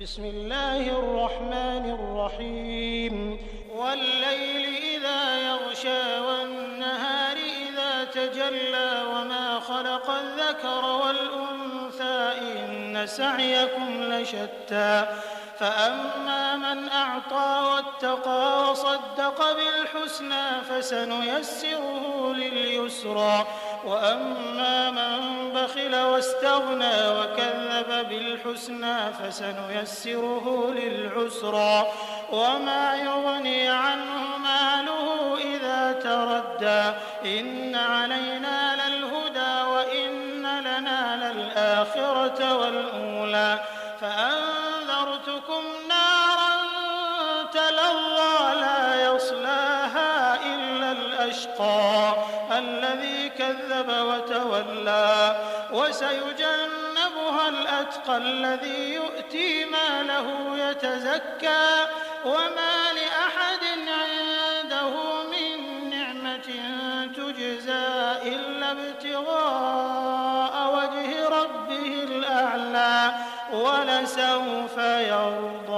بسم الله الرحمن الرحيم والليل إذا يغشى والنهار إذا تجلى وما خلق الذكر والأنثى إن سعيكم لشتى فأما من أعطى واتقى وصدق بالحسنى فسنيسره لليسرى وأما من بخل واستغنى وكذب بالحسنى فسنيسره للعسرى وما يغني عنه ماله إذا تردى إن علينا للهدى وإن لنا للآخرة والأولى فأنذرتكم نارا تلظى لا يصلاها إلا الأشقى الذي كذب وتولى وسيجنبها الأتقى الذي يؤتي ماله يتزكى وما لأحد عنده من نعمة تجزى إلا ابتغاء وجه ربه الأعلى ولسوف يرضى.